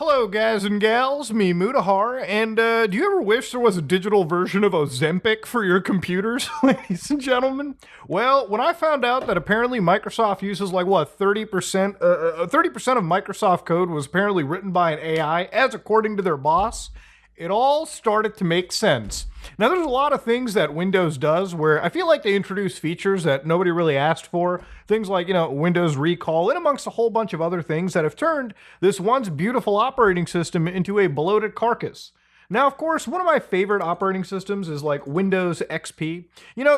Hello, guys and gals, me Mutahar, and do you ever wish there was a digital version of Ozempic for your computers, ladies and gentlemen? Well, when I found out that apparently Microsoft uses 30% of Microsoft code was apparently written by an AI, as according to their boss, it all started to make sense. Now, there's a lot of things that Windows does where I feel like they introduce features that nobody really asked for. Things like, Windows Recall, and amongst a whole bunch of other things that have turned this once beautiful operating system into a bloated carcass. Now, of course, one of my favorite operating systems is like Windows XP.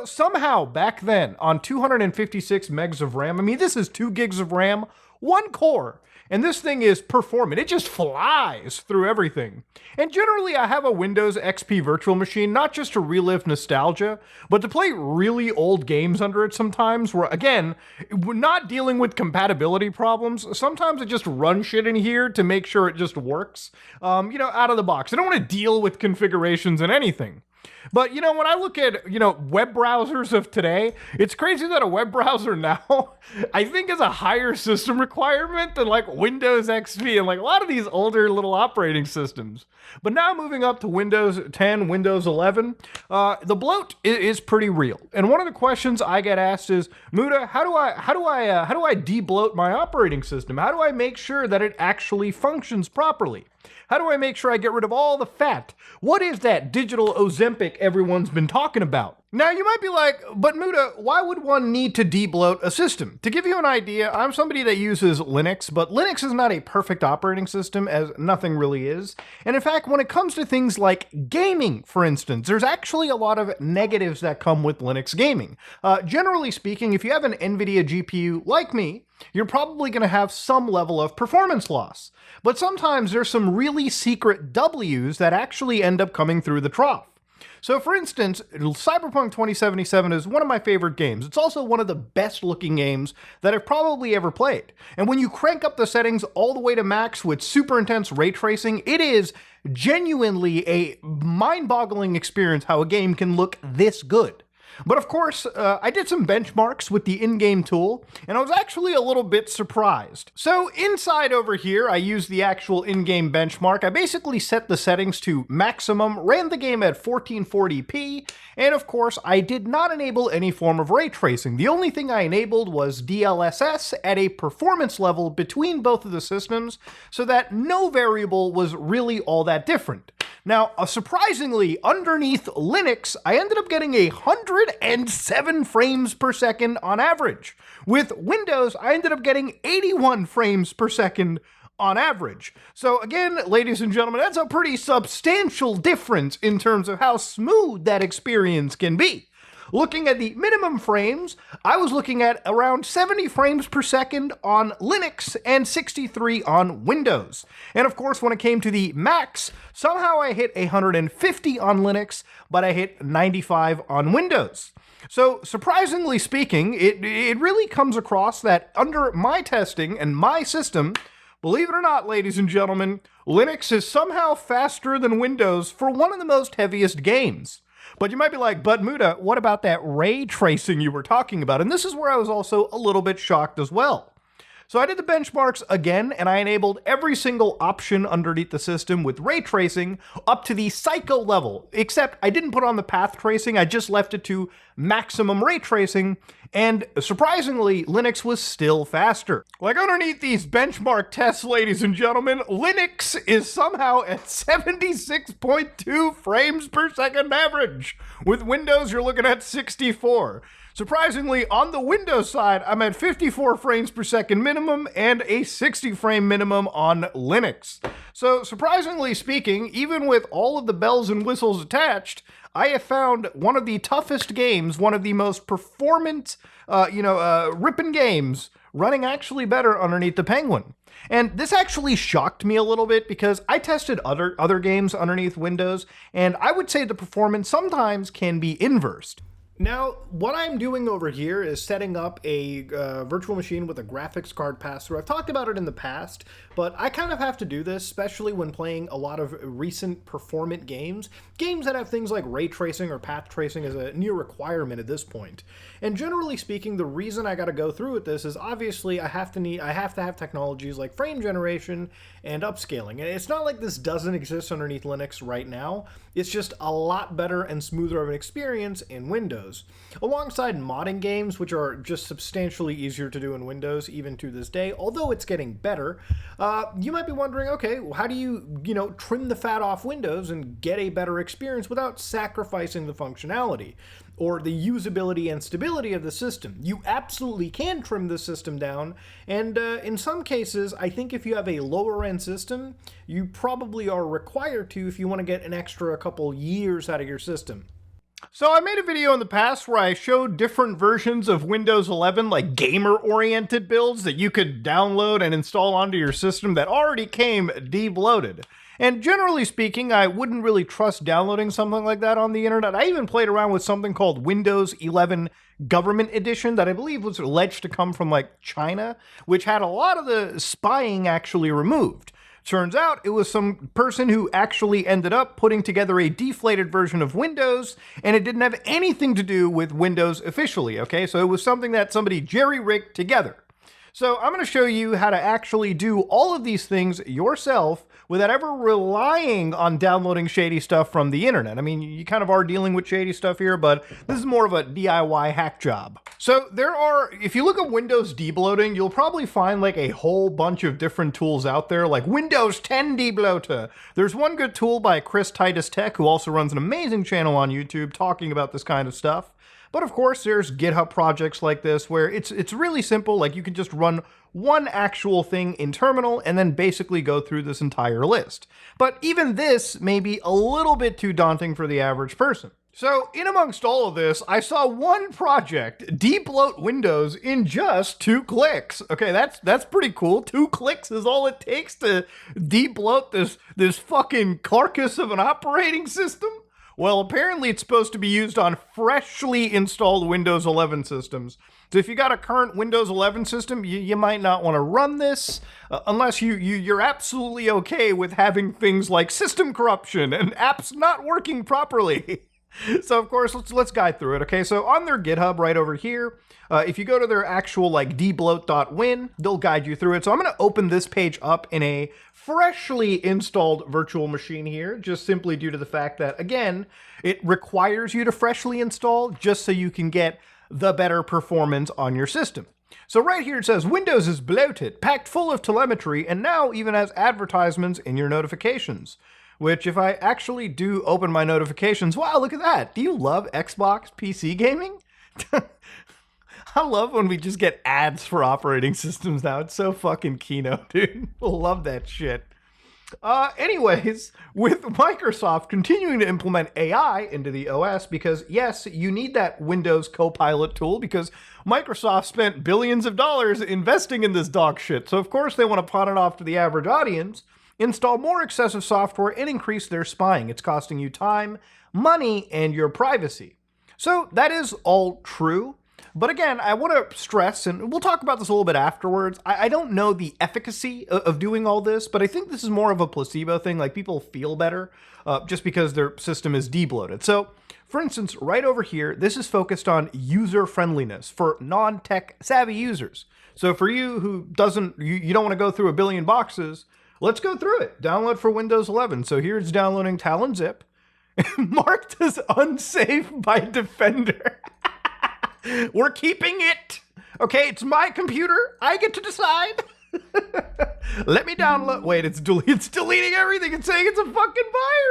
Somehow back then on 256 megs of RAM, this is 2 gigs of RAM, 1 core. And this thing is performant. It just flies through everything. And generally, I have a Windows XP virtual machine, not just to relive nostalgia, but to play really old games under it sometimes, where, again, we're not dealing with compatibility problems. Sometimes I just run shit in here to make sure it just works, out of the box. I don't want to deal with configurations and anything. But, when I look at, web browsers of today, it's crazy that a web browser now, I think is a higher system requirement than Windows XP and a lot of these older little operating systems. But now moving up to Windows 10, Windows 11, the bloat is pretty real. And one of the questions I get asked is, Muta, how do I debloat my operating system? How do I make sure that it actually functions properly? How do I make sure I get rid of all the fat? What is that digital Ozempic everyone's been talking about? Now, you might be like, but Muta, why would one need to debloat a system? To give you an idea, I'm somebody that uses Linux, but Linux is not a perfect operating system, as nothing really is. And in fact, when it comes to things like gaming, for instance, there's actually a lot of negatives that come with Linux gaming. Generally speaking, if you have an NVIDIA GPU like me, you're probably going to have some level of performance loss. But sometimes there's some really secret W's that actually end up coming through the trough. So for instance, Cyberpunk 2077 is one of my favorite games. It's also one of the best looking games that I've probably ever played. And when you crank up the settings all the way to max with super intense ray tracing, it is genuinely a mind-boggling experience how a game can look this good. But of course, I did some benchmarks with the in-game tool, and I was actually a little bit surprised. So inside over here, I used the actual in-game benchmark. I basically set the settings to maximum, ran the game at 1440p, and of course, I did not enable any form of ray tracing. The only thing I enabled was DLSS at a performance level between both of the systems, so that no variable was really all that different. Now, surprisingly, underneath Linux, I ended up getting 107 frames per second on average. With Windows, I ended up getting 81 frames per second on average. So again, ladies and gentlemen, that's a pretty substantial difference in terms of how smooth that experience can be. Looking at the minimum frames, I was looking at around 70 frames per second on Linux and 63 on Windows. And of course, when it came to the max, somehow I hit 150 on Linux, but I hit 95 on Windows. So surprisingly speaking, it really comes across that under my testing and my system, believe it or not, ladies and gentlemen, Linux is somehow faster than Windows for one of the most heaviest games. But you might be like, but Muta, what about that ray tracing you were talking about? And this is where I was also a little bit shocked as well. So I did the benchmarks again, and I enabled every single option underneath the system with ray tracing up to the psycho level, except I didn't put on the path tracing, I just left it to maximum ray tracing, and surprisingly, Linux was still faster. Underneath these benchmark tests, ladies and gentlemen, Linux is somehow at 76.2 frames per second average. With Windows, you're looking at 64. Surprisingly, on the Windows side, I'm at 54 frames per second minimum and a 60 frame minimum on Linux. So surprisingly speaking, even with all of the bells and whistles attached, I have found one of the toughest games, one of the most performant, ripping games, running actually better underneath the Penguin. And this actually shocked me a little bit because I tested other games underneath Windows, and I would say the performance sometimes can be inversed. Now, what I'm doing over here is setting up a virtual machine with a graphics card pass-through. I've talked about it in the past, but I kind of have to do this, especially when playing a lot of recent performant games. Games that have things like ray tracing or path tracing as a near requirement at this point. And generally speaking, the reason I got to go through with this is obviously I have to have technologies like frame generation and upscaling. And it's not like this doesn't exist underneath Linux right now. It's just a lot better and smoother of an experience in Windows. Alongside modding games, which are just substantially easier to do in Windows even to this day, although it's getting better, you might be wondering, okay, well, how do you trim the fat off Windows and get a better experience without sacrificing the functionality or the usability and stability of the system? You absolutely can trim the system down, and in some cases, I think if you have a lower end system, you probably are required to if you want to get an extra couple years out of your system. So I made a video in the past where I showed different versions of Windows 11, like gamer-oriented builds that you could download and install onto your system that already came debloated. And generally speaking, I wouldn't really trust downloading something like that on the internet. I even played around with something called Windows 11 Government Edition that I believe was alleged to come from like China, which had a lot of the spying actually removed. Turns out it was some person who actually ended up putting together a deflated version of Windows, and it didn't have anything to do with Windows officially, okay? So it was something that somebody jerry-rigged together. So I'm going to show you how to actually do all of these things yourself without ever relying on downloading shady stuff from the internet. I mean, you kind of are dealing with shady stuff here, but this is more of a DIY hack job. So if you look at Windows debloating, you'll probably find like a whole bunch of different tools out there, like Windows 10 Debloater. There's one good tool by Chris Titus Tech, who also runs an amazing channel on YouTube talking about this kind of stuff. But of course, there's GitHub projects like this where it's really simple. Like you can just run one actual thing in terminal and then basically go through this entire list. But even this may be a little bit too daunting for the average person. So in amongst all of this, I saw one project, Debloat Windows, in just 2 clicks. Okay, that's pretty cool. 2 clicks is all it takes to debloat this fucking carcass of an operating system. Well, apparently it's supposed to be used on freshly installed Windows 11 systems. So if you got a current Windows 11 system, you might not want to run this unless you're absolutely okay with having things like system corruption and apps not working properly. So of course, let's guide through it. Okay, so on their GitHub right over here, if you go to their actual like Debloat.win, they'll guide you through it. So I'm going to open this page up in a freshly installed virtual machine here, just simply due to the fact that, again, it requires you to freshly install just so you can get the better performance on your system. So right here it says Windows is bloated, packed full of telemetry, and now even has advertisements in your notifications. Which, if I actually do open my notifications, wow, look at that. Do you love Xbox PC gaming? I love when we just get ads for operating systems now. It's so fucking Keynote, dude. Love that shit. Anyways, with Microsoft continuing to implement AI into the OS, because yes, you need that Windows Copilot tool because Microsoft spent billions of dollars investing in this dog shit. So of course they want to pawn it off to the average audience, install more excessive software, and increase their spying. It's costing you time, money, and your privacy. So that is all true. But again, I want to stress, and we'll talk about this a little bit afterwards, I don't know the efficacy of doing all this, but I think this is more of a placebo thing, like people feel better just because their system is debloated. So, for instance, right over here, this is focused on user friendliness for non-tech savvy users. So for you who you don't want to go through a billion boxes, let's go through it. Download for Windows 11. So here it's downloading Talon Zip, marked as unsafe by Defender. We're keeping it. Okay, it's my computer. I get to decide. Let me download. Wait, it's deleting everything. It's saying it's a fucking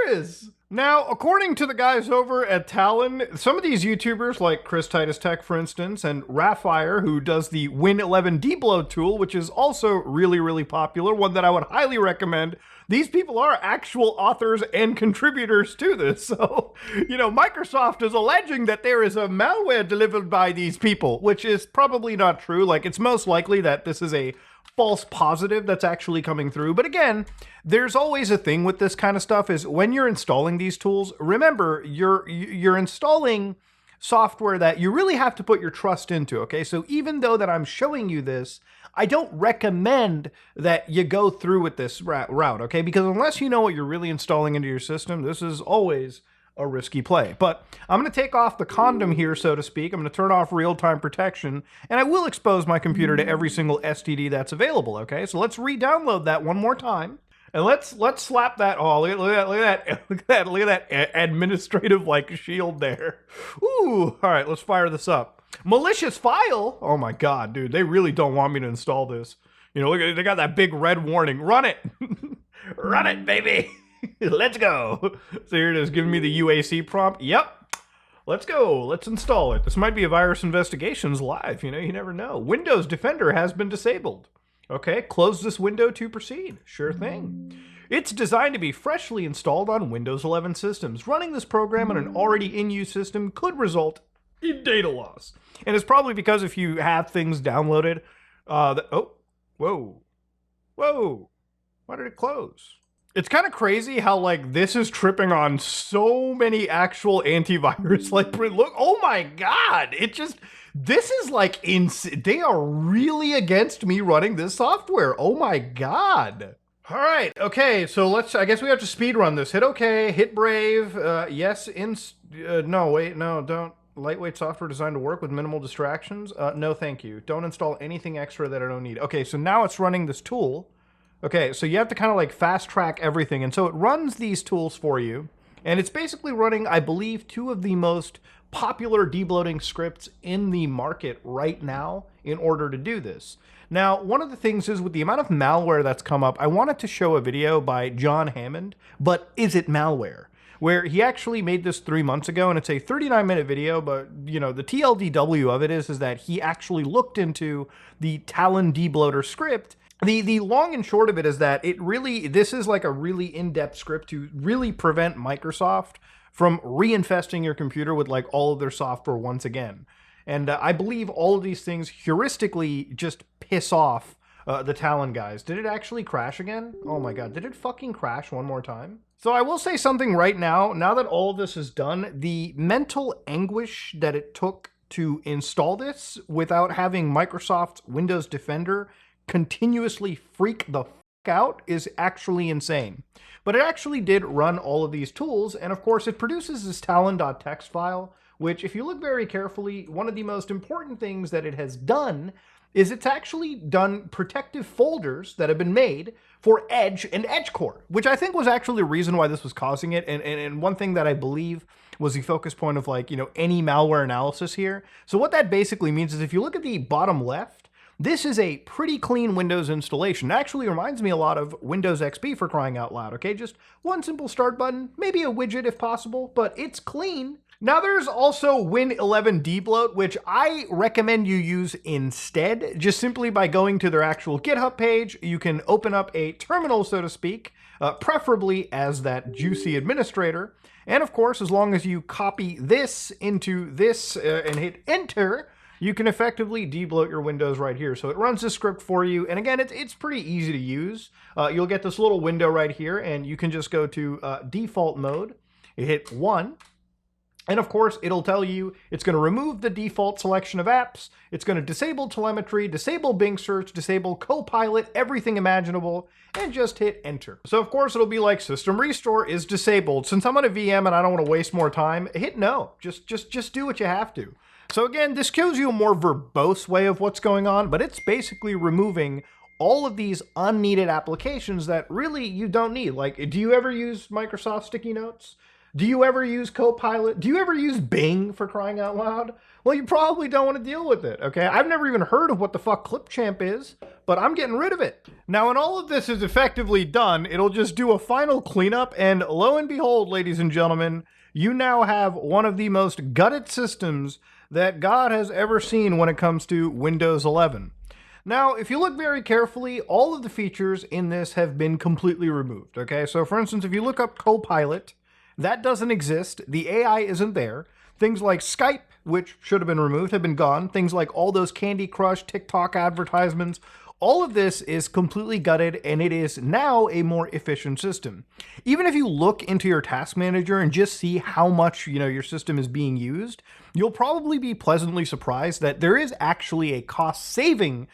virus. Now, according to the guys over at Talon, some of these YouTubers, like Chris Titus Tech, for instance, and Rapfire, who does the Win 11 Debloat tool, which is also really, really popular, one that I would highly recommend. These people are actual authors and contributors to this. So, Microsoft is alleging that there is a malware delivered by these people, which is probably not true. Like, it's most likely that this is a false positive that's actually coming through. But again, there's always a thing with this kind of stuff is when you're installing these tools, remember, you're installing software that you really have to put your trust into, okay? So even though that I'm showing you this, I don't recommend that you go through with this route, okay? Because unless you know what you're really installing into your system, this is always a risky play. But I'm going to take off the condom here, so to speak. I'm going to turn off real-time protection, and I will expose my computer to every single STD that's available, okay? So let's re-download that one more time. And let's slap that. Oh, look at that administrative like shield there. Ooh, all right, let's fire this up. Malicious file. Oh my God, dude, they really don't want me to install this. You know, look, they got that big red warning. Run it, run it, baby. Let's go. So here it is, giving me the UAC prompt. Yep. Let's go. Let's install it. This might be a virus investigations live. You know, you never know. Windows Defender has been disabled. Okay, close this window to proceed. Sure thing. It's designed to be freshly installed on Windows 11 systems. Running this program on an already in-use system could result in data loss. And it's probably because if you have things downloaded, oh, whoa, whoa, why did it close? It's kind of crazy how like this is tripping on so many actual antivirus like look, oh my God, it just, this is like they are really against me running this software. Oh my God. All right, okay, so I guess we have to speed run this. Hit okay, hit brave, yes, no, wait, no, don't. Lightweight software designed to work with minimal distractions. No, thank you. Don't install anything extra that I don't need. Okay, so now it's running this tool. Okay, so you have to kind of like fast track everything. And so it runs these tools for you. And it's basically running, I believe, two of the most popular debloating scripts in the market right now in order to do this. Now, one of the things is with the amount of malware that's come up, I wanted to show a video by John Hammond, but is it malware? Where he actually made this 3 months ago, and it's a 39-minute video, but, you know, the TLDW of it is that he actually looked into the Talon debloater script. The long and short of it is that this is like a really in-depth script to really prevent Microsoft from reinfesting your computer with like all of their software once again. And I believe all of these things heuristically just piss off the Talon guys. Did it actually crash again? Oh my God, did it fucking crash one more time? So I will say something right now that all of this is done, the mental anguish that it took to install this without having Microsoft's Windows Defender continuously freak the fuck out is actually insane. But it actually did run all of these tools, and of course it produces this talon.txt file, which if you look very carefully, one of the most important things that it has done is it's actually done protective folders that have been made for Edge and Edge Core, which I think was actually the reason why this was causing it. And one thing that I believe was the focus point of like, you know, any malware analysis here. So what that basically means is if you look at the bottom left, this is a pretty clean Windows installation. It actually reminds me a lot of Windows XP for crying out loud, okay? Just one simple start button, maybe a widget if possible, but it's clean. Now there's also Win11 Debloat, which I recommend you use instead, just simply by going to their actual GitHub page. You can open up a terminal, so to speak, preferably as that juicy administrator. And of course, as long as you copy this into this and hit enter, you can effectively debloat your Windows right here. So it runs this script for you. And again, it's pretty easy to use. You'll get this little window right here, and you can just go to default mode. You hit 1. And of course, it'll tell you it's going to remove the default selection of apps. It's going to disable telemetry, disable Bing search, disable Copilot, everything imaginable, and just hit enter. So of course, it'll be like system restore is disabled. Since I'm on a VM and I don't want to waste more time, hit no. Just do what you have to. So again, this gives you a more verbose way of what's going on, but it's basically removing all of these unneeded applications that really you don't need. Like, do you ever use Microsoft Sticky Notes? Do you ever use Copilot? Do you ever use Bing, for crying out loud? Well, you probably don't want to deal with it, okay? I've never even heard of what the fuck Clipchamp is, but I'm getting rid of it. Now, when all of this is effectively done, it'll just do a final cleanup, and lo and behold, ladies and gentlemen, you now have one of the most gutted systems that God has ever seen when it comes to Windows 11. Now, if you look very carefully, all of the features in this have been completely removed, okay? So, for instance, if you look up Copilot, that doesn't exist. The AI isn't there. Things like Skype, which should have been removed, have been gone. Things like all those Candy Crush, TikTok advertisements, All of this is completely gutted, and it is now a more efficient system. Even if you look into your task manager and just see how much, your system is being used, you'll probably be pleasantly surprised that there is actually a cost saving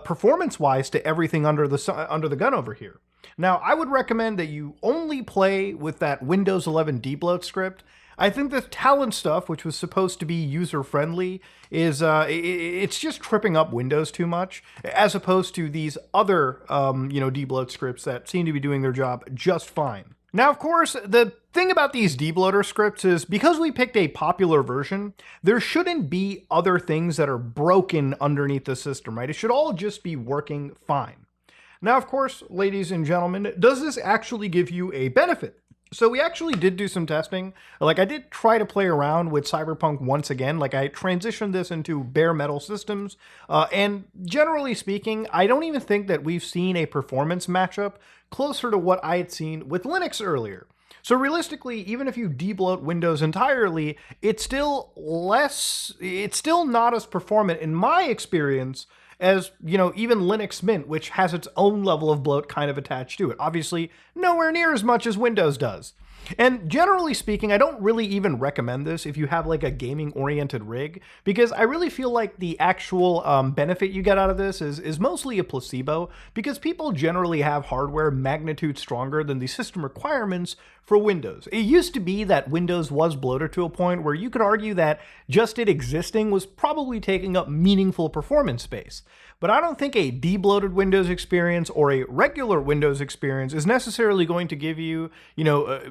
performance-wise to everything under the gun over here. Now, I would recommend that you only play with that Windows 11 debloat script. I think the talent stuff, which was supposed to be user-friendly, is it's just tripping up Windows too much, as opposed to these other, debloat scripts that seem to be doing their job just fine. Now, of course, the thing about these debloater scripts is because we picked a popular version, there shouldn't be other things that are broken underneath the system, right? It should all just be working fine. Now, of course, ladies and gentlemen, does this actually give you a benefit? So we actually did do some testing. Like, I did try to play around with Cyberpunk once again. Like, I transitioned this into bare metal systems. And generally speaking, I don't even think that we've seen a performance matchup closer to what I had seen with Linux earlier. So realistically, even if you debloat Windows entirely, it's still not as performant in my experience as, even Linux Mint, which has its own level of bloat kind of attached to it. Obviously, nowhere near as much as Windows does. And generally speaking, I don't really even recommend this if you have like a gaming-oriented rig, because I really feel like the actual benefit you get out of this is mostly a placebo, because people generally have hardware magnitude stronger than the system requirements for Windows. It used to be that Windows was bloated to a point where you could argue that just it existing was probably taking up meaningful performance space. But I don't think a debloated Windows experience or a regular Windows experience is necessarily going to give you,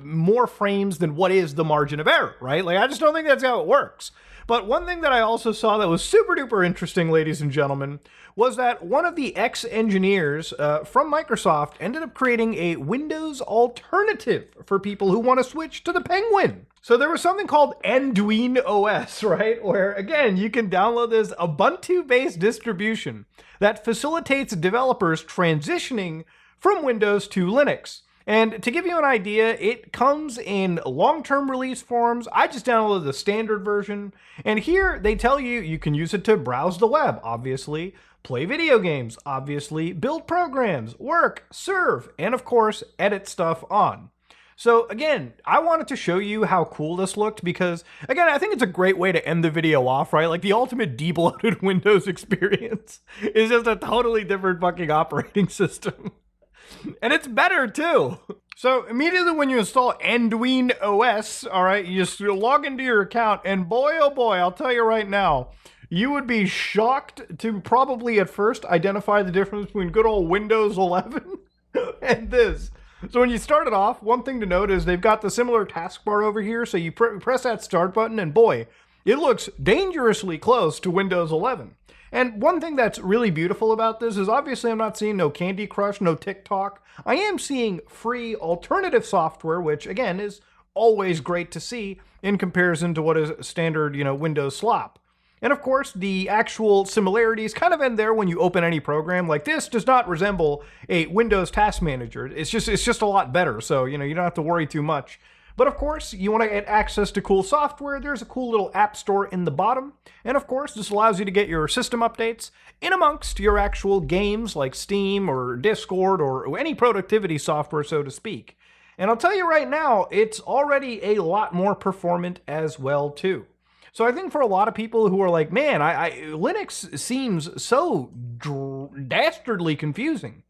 more frames than what is the margin of error, right? Like, I just don't think that's how it works. But one thing that I also saw that was super duper interesting, ladies and gentlemen, was that one of the ex-engineers from Microsoft ended up creating a Windows alternative for people who want to switch to the Penguin. So there was something called Anduin OS, right? Where, again, you can download this Ubuntu-based distribution that facilitates developers transitioning from Windows to Linux. And to give you an idea, it comes in long-term release forms. I just downloaded the standard version. And here they tell you you can use it to browse the web, obviously, play video games, obviously, build programs, work, serve, and of course, edit stuff on. So again, I wanted to show you how cool this looked because, again, I think it's a great way to end the video off, right? Like, the ultimate debloated Windows experience is just a totally different fucking operating system. And it's better too. So immediately when you install Anduin OS, all right, you just log into your account, and boy, oh boy, I'll tell you right now, you would be shocked to probably at first identify the difference between good old Windows 11 and this. So when you start it off, one thing to note is they've got the similar taskbar over here, so you press that start button, and boy, it looks dangerously close to Windows 11. And one thing that's really beautiful about this is obviously I'm not seeing no Candy Crush, no TikTok. I am seeing free alternative software, which again is always great to see in comparison to what is standard, Windows slop. And of course, the actual similarities kind of end there when you open any program. Like, this does not resemble a Windows Task Manager. It's just a lot better, so you don't have to worry too much. But of course, you want to get access to cool software, there's a cool little app store in the bottom. And of course, this allows you to get your system updates in amongst your actual games like Steam or Discord or any productivity software, so to speak. And I'll tell you right now, it's already a lot more performant as well, too. So I think for a lot of people who are like, man, Linux seems so dastardly confusing.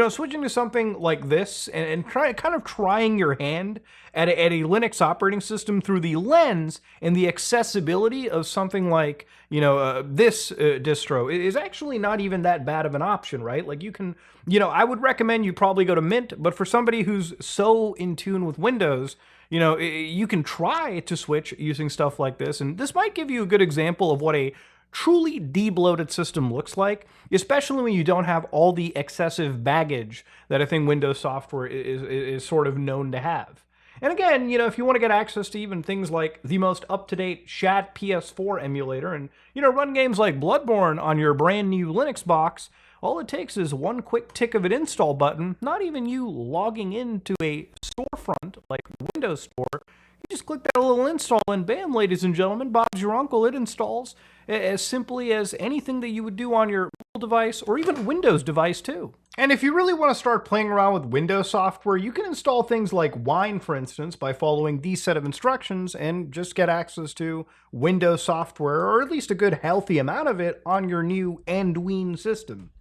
Switching to something like this and kind of trying your hand at a Linux operating system through the lens and the accessibility of something like, this distro is actually not even that bad of an option, right? Like, you can, I would recommend you probably go to Mint, but for somebody who's so in tune with Windows, you can try to switch using stuff like this. And this might give you a good example of what a truly debloated system looks like, especially when you don't have all the excessive baggage that I think Windows software is sort of known to have. And again, if you want to get access to even things like the most up-to-date Shad PS4 emulator and, run games like Bloodborne on your brand new Linux box, all it takes is one quick tick of an install button, not even you logging into a storefront like Windows Store. Just click that little install and bam, ladies and gentlemen, Bob's your uncle. It installs as simply as anything that you would do on your mobile device or even Windows device too. And if you really want to start playing around with Windows software, you can install things like Wine, for instance, by following these set of instructions and just get access to Windows software, or at least a good healthy amount of it, on your new Win system.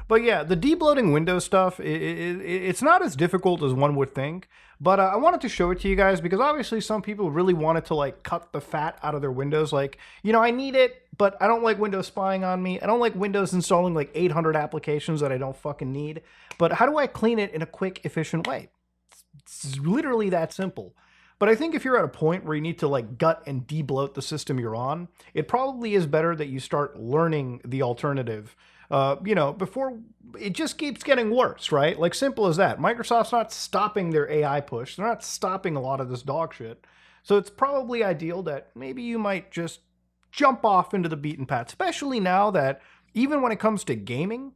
But yeah, the debloating Windows stuff, it's not as difficult as one would think, but I wanted to show it to you guys because obviously some people really wanted to like cut the fat out of their Windows. Like, you know, I need it, but I don't like Windows spying on me. I don't like Windows installing like 800 applications that I don't fucking need. But how do I clean it in a quick, efficient way? It's literally that simple. But I think if you're at a point where you need to like gut and debloat the system you're on, it probably is better that you start learning the alternative, before it just keeps getting worse, right? Like, simple as that. Microsoft's not stopping their AI push. They're not stopping a lot of this dog shit. So it's probably ideal that maybe you might just jump off into the beaten path, especially now that even when it comes to gaming,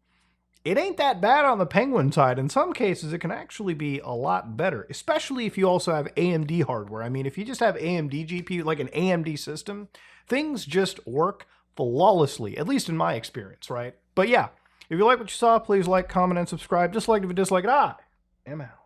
it ain't that bad on the Penguin side. In some cases, it can actually be a lot better, especially if you also have AMD hardware. I mean, if you just have AMD GPU, like an AMD system, things just work flawlessly, at least in my experience, right? But yeah, if you like what you saw, please like, comment, and subscribe. Dislike if you dislike it. I am out.